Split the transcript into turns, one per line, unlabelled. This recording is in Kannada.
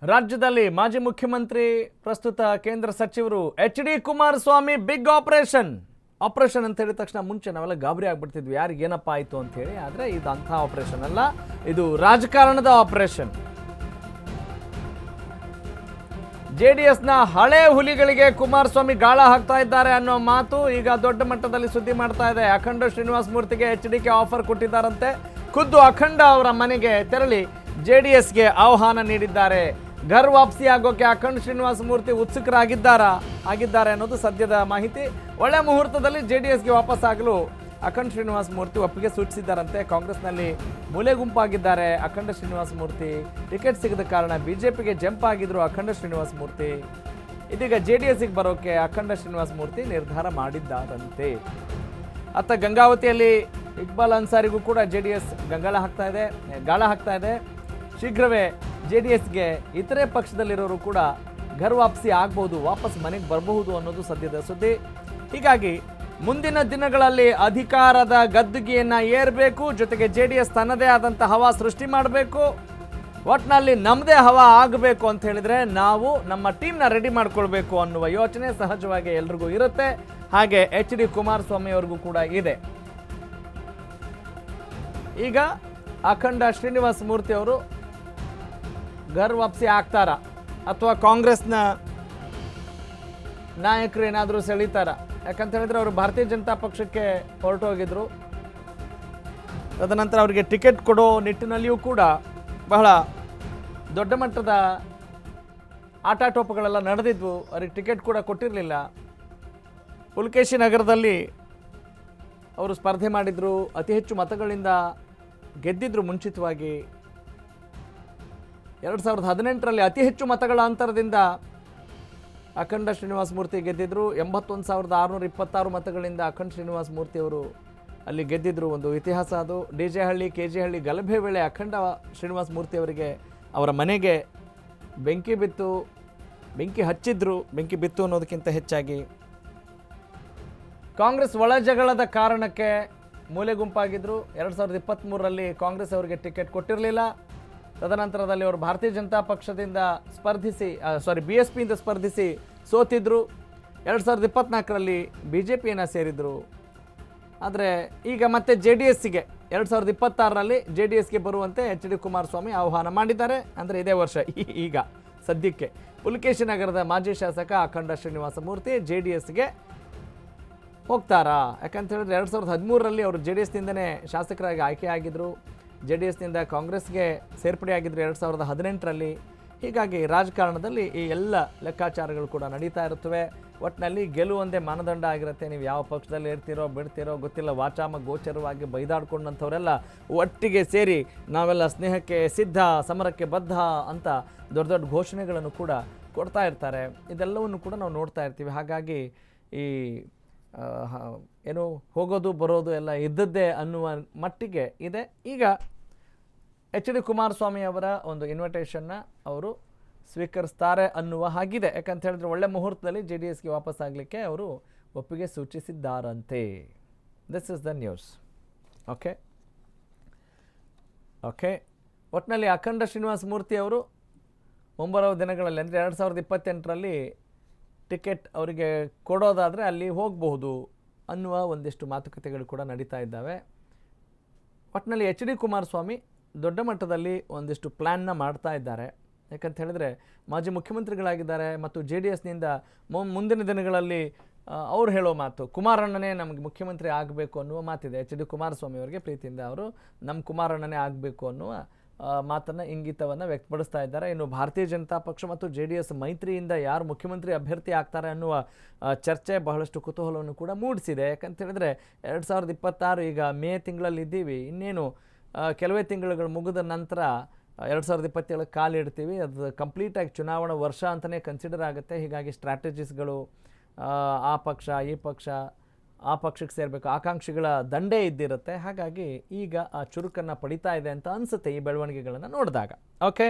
ರಾಜ್ಯದಲ್ಲಿ ಮಾಜಿ ಮುಖ್ಯಮಂತ್ರಿ ಪ್ರಸ್ತುತ ಕೇಂದ್ರ ಸಚಿವರು ಎಚ್.ಡಿ. ಕುಮಾರಸ್ವಾಮಿ ಬಿಗ್ ಆಪರೇಷನ್ ಅಂತ ಹೇಳಿದ ತಕ್ಷಣ ಮುಂಚೆ ನಾವೆಲ್ಲ ಗಾಬರಿ ಆಗ್ಬಿಡ್ತಿದ್ವಿ, ಯಾರಿಗೆ ಏನಪ್ಪ ಆಯಿತು ಅಂತ ಹೇಳಿ. ಆದರೆ ಇದು ಅಂಥ ಆಪರೇಷನ್ ಅಲ್ಲ, ಇದು ರಾಜಕಾರಣದ ಆಪರೇಷನ್. ಜೆಡಿಎಸ್ನ ಹಳೆ ಹುಲಿಗಳಿಗೆ ಕುಮಾರಸ್ವಾಮಿ ಗಾಳ ಹಾಕ್ತಾ ಇದ್ದಾರೆ ಅನ್ನೋ ಮಾತು ಈಗ ದೊಡ್ಡ ಮಟ್ಟದಲ್ಲಿ ಸುದ್ದಿ ಮಾಡ್ತಾ ಇದೆ. ಅಖಂಡ ಶ್ರೀನಿವಾಸ ಮೂರ್ತಿಗೆ ಎಚ್.ಡಿ.ಕೆ ಆಫರ್ ಕೊಟ್ಟಿದ್ದಾರಂತೆ. ಖುದ್ದು ಅಖಂಡ ಅವರ ಮನೆಗೆ ತೆರಳಿ ಜೆಡಿಎಸ್ಗೆ ಆಹ್ವಾನ ನೀಡಿದ್ದಾರೆ. ಘರ್ ವಾಪಸಿ ಆಗೋಕೆ ಅಖಂಡ ಶ್ರೀನಿವಾಸ ಮೂರ್ತಿ ಆಗಿದ್ದಾರೆ ಅನ್ನೋದು ಸದ್ಯದ ಮಾಹಿತಿ. ಒಳ್ಳೆ ಮುಹೂರ್ತದಲ್ಲಿ ಜೆಡಿಎಸ್ಗೆ ವಾಪಸ್ ಆಗಲು ಅಖಂಡ ಶ್ರೀನಿವಾಸ ಮೂರ್ತಿ ಒಪ್ಪಿಗೆ ಸೂಚಿಸಿದ್ದಾರಂತೆ. ಕಾಂಗ್ರೆಸ್ನಲ್ಲಿ ಮೂಲೆ ಗುಂಪಾಗಿದ್ದಾರೆ ಅಖಂಡ ಶ್ರೀನಿವಾಸ ಮೂರ್ತಿ. ಟಿಕೆಟ್ ಸಿಗದ ಕಾರಣ ಬಿಜೆಪಿಗೆ ಜಂಪ್ ಆಗಿದ್ರು ಅಖಂಡ ಶ್ರೀನಿವಾಸ ಮೂರ್ತಿ. ಇದೀಗ ಜೆಡಿಎಸ್ಗೆ ಬರೋಕೆ ಅಖಂಡ ಶ್ರೀನಿವಾಸ ಮೂರ್ತಿ ನಿರ್ಧಾರ ಮಾಡಿದ್ದಾರಂತೆ. ಅತ್ತ ಗಂಗಾವತಿಯಲ್ಲಿ ಇಕ್ಬಾಲ್ ಅನ್ಸಾರಿಗೂ ಕೂಡ ಜೆಡಿಎಸ್ ಗಾಳ ಹಾಕ್ತಾ ಇದೆ. ಶೀಘ್ರವೇ ಜೆಡಿಎಸ್ಗೆ ಇತರೆ ಪಕ್ಷದಲ್ಲಿರೋರು ಕೂಡ ಘರ್ ವಾಪಸಿ ಆಗ್ಬಹುದು, ವಾಪಸ್ ಮನೆಗೆ ಬರಬಹುದು ಅನ್ನೋದು ಸದ್ಯದ ಸುದ್ದಿ. ಹೀಗಾಗಿ ಮುಂದಿನ ದಿನಗಳಲ್ಲಿ ಅಧಿಕಾರದ ಗದ್ದುಗೆಯನ್ನ ಏರಬೇಕು, ಜೊತೆಗೆ ಜೆಡಿಎಸ್ ತನ್ನದೇ ಆದಂಥ ಹವಾ ಸೃಷ್ಟಿ ಮಾಡಬೇಕು. ಒಟ್ಟಿನಲ್ಲಿ ನಮ್ಮದೇ ಹವಾ ಆಗಬೇಕು ಅಂತ ಹೇಳಿದ್ರೆ ನಾವು ನಮ್ಮ ಟೀಮ್ನ ರೆಡಿ ಮಾಡ್ಕೊಳ್ಬೇಕು ಅನ್ನುವ ಯೋಚನೆ ಸಹಜವಾಗಿ ಎಲ್ರಿಗೂ ಇರುತ್ತೆ. ಹಾಗೆ ಎಚ್.ಡಿ. ಕುಮಾರಸ್ವಾಮಿ ಅವ್ರಿಗೂ ಕೂಡ ಇದೆ. ಈಗ ಅಖಂಡ ಶ್ರೀನಿವಾಸ ಮೂರ್ತಿ ಅವರು ಘರ್ ವಾಪಸಿ ಆಗ್ತಾರ ಅಥವಾ ಕಾಂಗ್ರೆಸ್ನ ನಾಯಕರು ಏನಾದರೂ ಸೆಳೀತಾರ? ಯಾಕಂತ ಹೇಳಿದ್ರೆ ಅವರು ಭಾರತೀಯ ಜನತಾ ಪಕ್ಷಕ್ಕೆ ಹೊರಟೋಗಿದ್ರು. ತದನಂತರ ಅವರಿಗೆ ಟಿಕೆಟ್ ಕೊಡೋ ನಿಟ್ಟಿನಲ್ಲಿಯೂ ಕೂಡ ಬಹಳ ದೊಡ್ಡ ಮಟ್ಟದ ಆಟಾಟೋಪಗಳೆಲ್ಲ ನಡೆದಿದ್ವು. ಅವ್ರಿಗೆ ಟಿಕೆಟ್ ಕೂಡ ಕೊಟ್ಟಿರಲಿಲ್ಲ. ಪುಲಕೇಶಿ ನಗರದಲ್ಲಿ ಅವರು ಸ್ಪರ್ಧೆ ಮಾಡಿದ್ರು, ಅತಿ ಹೆಚ್ಚು ಮತಗಳಿಂದ ಗೆದ್ದಿದ್ರು. ಮುಂಚಿತವಾಗಿ 2018ರಲ್ಲಿ ಅತಿ ಹೆಚ್ಚು ಮತಗಳ ಅಂತರದಿಂದ ಅಖಂಡ ಶ್ರೀನಿವಾಸ ಮೂರ್ತಿ ಗೆದ್ದಿದ್ರು. 81,626 ಮತಗಳಿಂದ ಅಖಂಡ ಶ್ರೀನಿವಾಸ ಮೂರ್ತಿ ಅವರು ಅಲ್ಲಿ ಗೆದ್ದಿದ್ರು. ಒಂದು ಇತಿಹಾಸ ಅದು. ಡಿ.ಜೆ. ಹಳ್ಳಿ, ಕೆ.ಜೆ. ಹಳ್ಳಿ ಗಲಭೆ ವೇಳೆ ಅಖಂಡ ಶ್ರೀನಿವಾಸ ಮೂರ್ತಿ ಅವರಿಗೆ ಅವರ ಮನೆಗೆ ಬೆಂಕಿ ಹಚ್ಚಿದ್ರು. ಬೆಂಕಿ ಬಿತ್ತು ಅನ್ನೋದಕ್ಕಿಂತ ಹೆಚ್ಚಾಗಿ ಕಾಂಗ್ರೆಸ್ ಒಳ ಜಗಳದ ಕಾರಣಕ್ಕೆ ಮೂಲೆ ಗುಂಪಾಗಿದ್ದರು. 2023ರಲ್ಲಿ ಕಾಂಗ್ರೆಸ್ ಅವರಿಗೆ ಟಿಕೆಟ್ ಕೊಟ್ಟಿರಲಿಲ್ಲ. ತದನಂತರದಲ್ಲಿ ಅವರು ಭಾರತೀಯ ಜನತಾ ಪಕ್ಷದಿಂದ BSPಯಿಂದ ಸ್ಪರ್ಧಿಸಿ ಸೋತಿದ್ರು. 2024ರಲ್ಲಿ BJPಯನ್ನು ಸೇರಿದ್ರು. ಆದರೆ ಈಗ ಮತ್ತೆ ಜೆಡಿಎಸ್ಗೆ 2026ರಲ್ಲಿ ಜೆಡಿಎಸ್ಗೆ ಬರುವಂತೆ ಎಚ್.ಡಿ. ಕುಮಾರಸ್ವಾಮಿ ಆಹ್ವಾನ ಮಾಡಿದ್ದಾರೆ. ಅಂದರೆ ಇದೇ ವರ್ಷ ಈಗ ಸದ್ಯಕ್ಕೆ ಪುಲಕೇಶಿ ನಗರದ ಮಾಜಿ ಶಾಸಕ ಅಖಂಡ ಶ್ರೀನಿವಾಸ ಮೂರ್ತಿ ಜೆಡಿಎಸ್ಗೆ ಹೋಗ್ತಾರಾ? ಯಾಕಂತ ಹೇಳಿದ್ರೆ 2013ರಲ್ಲಿ ಅವರು ಜೆಡಿಎಸ್ನಿಂದನೇ ಶಾಸಕರಾಗಿ ಆಯ್ಕೆ ಆಗಿದ್ದರು. ಜೆಡಿಎಸ್ನಿಂದ ಕಾಂಗ್ರೆಸ್ಗೆ ಸೇರ್ಪಡೆಯಾಗಿದ್ದರು 2018ರಲ್ಲಿ. ಹೀಗಾಗಿ ರಾಜಕಾರಣದಲ್ಲಿ ಈ ಎಲ್ಲ ಲೆಕ್ಕಾಚಾರಗಳು ಕೂಡ ನಡೀತಾ ಇರುತ್ತವೆ. ಒಟ್ಟಿನಲ್ಲಿ ಗೆಲುವೊಂದೇ ಮಾನದಂಡ ಆಗಿರುತ್ತೆ. ನೀವು ಯಾವ ಪಕ್ಷದಲ್ಲಿ ಇರ್ತೀರೋ ಬಿಡ್ತೀರೋ ಗೊತ್ತಿಲ್ಲ, ವಾಚಾಮ ಗೋಚರವಾಗಿ ಬೈದಾಡ್ಕೊಂಡಂಥವರೆಲ್ಲ ಒಟ್ಟಿಗೆ ಸೇರಿ ನಾವೆಲ್ಲ ಸ್ನೇಹಕ್ಕೆ ಸಿದ್ಧ, ಸಮರಕ್ಕೆ ಬದ್ಧ ಅಂತ ದೊಡ್ಡ ದೊಡ್ಡ ಘೋಷಣೆಗಳನ್ನು ಕೂಡ ಕೊಡ್ತಾ ಇರ್ತಾರೆ. ಇದೆಲ್ಲವನ್ನು ಕೂಡ ನಾವು ನೋಡ್ತಾ ಇರ್ತೀವಿ. ಹಾಗಾಗಿ ಈ ಏನು ಹೋಗೋದು ಬರೋದು ಎಲ್ಲ ಇದ್ದದ್ದೇ ಅನ್ನುವ ಮಟ್ಟಿಗೆ ಇದೆ. ಈಗ ಎಚ್.ಡಿ. ಕುಮಾರಸ್ವಾಮಿ ಅವರ ಒಂದು ಇನ್ವಿಟೇಷನ್ನ ಅವರು ಸ್ವೀಕರಿಸ್ತಾರೆ ಅನ್ನುವ ಹಾಗಿದೆ. ಯಾಕಂತ ಹೇಳಿದ್ರೆ ಒಳ್ಳೆ ಮುಹೂರ್ತದಲ್ಲಿ ಜೆಡಿಎಸ್ಗೆ ವಾಪಸ್ ಆಗಲಿಕ್ಕೆ ಅವರು ಒಪ್ಪಿಗೆ ಸೂಚಿಸಿದ್ದಾರಂತೆ. This is the news. Okay ಒಟ್ಟಿನಲ್ಲಿ ಅಖಂಡ ಶ್ರೀನಿವಾಸ ಮೂರ್ತಿ ಅವರು ಮುಂಬರುವ ದಿನಗಳಲ್ಲಿ ಅಂದರೆ 2028ರಲ್ಲಿ ಟಿಕೆಟ್ ಅವರಿಗೆ ಕೊಡೋದಾದರೆ ಅಲ್ಲಿ ಹೋಗಬಹುದು ಅನ್ನುವ ಒಂದಿಷ್ಟು ಮಾತುಕತೆಗಳು ಕೂಡ ನಡೀತಾ ಇದ್ದಾವೆ. ಒಟ್ಟಿನಲ್ಲಿ ಎಚ್.ಡಿ. ಕುಮಾರಸ್ವಾಮಿ ದೊಡ್ಡ ಮಟ್ಟದಲ್ಲಿ ಒಂದಿಷ್ಟು ಪ್ಲ್ಯಾನ್ನ ಮಾಡ್ತಾ ಇದ್ದಾರೆ. ಯಾಕಂತ ಹೇಳಿದ್ರೆ ಮಾಜಿ ಮುಖ್ಯಮಂತ್ರಿಗಳಾಗಿದ್ದಾರೆ ಮತ್ತು ಜೆಡಿಎಸ್ನಿಂದ ಮುಂದಿನ ದಿನಗಳಲ್ಲಿ ಅವ್ರು ಹೇಳೋ ಮಾತು ಕುಮಾರಣ್ಣನೇ ನಮಗೆ ಮುಖ್ಯಮಂತ್ರಿ ಆಗಬೇಕು ಅನ್ನುವ ಮಾತಿದೆ. ಎಚ್.ಡಿ. ಕುಮಾರಸ್ವಾಮಿ ಅವರಿಗೆ ಪ್ರೀತಿಯಿಂದ ಅವರು ನಮ್ಮ ಕುಮಾರಣ್ಣನೇ ಆಗಬೇಕು ಅನ್ನುವ ಮಾತನ್ನು ಇಂಗಿತವನ್ನು ವ್ಯಕ್ತಪಡಿಸ್ತಾ ಇದ್ದಾರೆ. ಇನ್ನು ಭಾರತೀಯ ಜನತಾ ಪಕ್ಷ ಮತ್ತು ಜೆಡಿಎಸ್ ಮೈತ್ರಿಯಿಂದ ಯಾರು ಮುಖ್ಯಮಂತ್ರಿ ಅಭ್ಯರ್ಥಿ ಆಗ್ತಾರೆ ಅನ್ನುವ ಚರ್ಚೆ ಬಹಳಷ್ಟು ಕುತೂಹಲವನ್ನು ಕೂಡ ಮೂಡಿಸಿದೆ. ಯಾಕಂತ ಹೇಳಿದ್ರೆ 2026 ಈಗ ಮೇ ತಿಂಗಳಲ್ಲಿ ಇದ್ದೀವಿ. ಇನ್ನೇನು ಕೆಲವೇ ತಿಂಗಳುಗಳು ಮುಗಿದ ನಂತರ 2027 ಕಾಲಿಡ್ತೀವಿ. ಅದು ಕಂಪ್ಲೀಟಾಗಿ ಚುನಾವಣಾ ವರ್ಷ ಅಂತಲೇ ಕನ್ಸಿಡರ್ ಆಗುತ್ತೆ. ಹೀಗಾಗಿ ಸ್ಟ್ರಾಟಜಿಸ್ಗಳು ಆ ಪಕ್ಷ ಈ ಪಕ್ಷ ಆ ಪಕ್ಷಕ್ಕೆ ಸೇರಬೇಕು ಆಕಾಂಕ್ಷಿಗಳ ದಂಡೇ ಇದ್ದಿರುತ್ತೆ. ಹಾಗಾಗಿ ಈಗ ಆ ಚುರುಕನ್ನು ಪಡಿತಾ ಇದೆ ಅಂತ ಅನಿಸುತ್ತೆ ಈ ಬೆಳವಣಿಗೆಗಳನ್ನು ನೋಡಿದಾಗ. ಓಕೆ.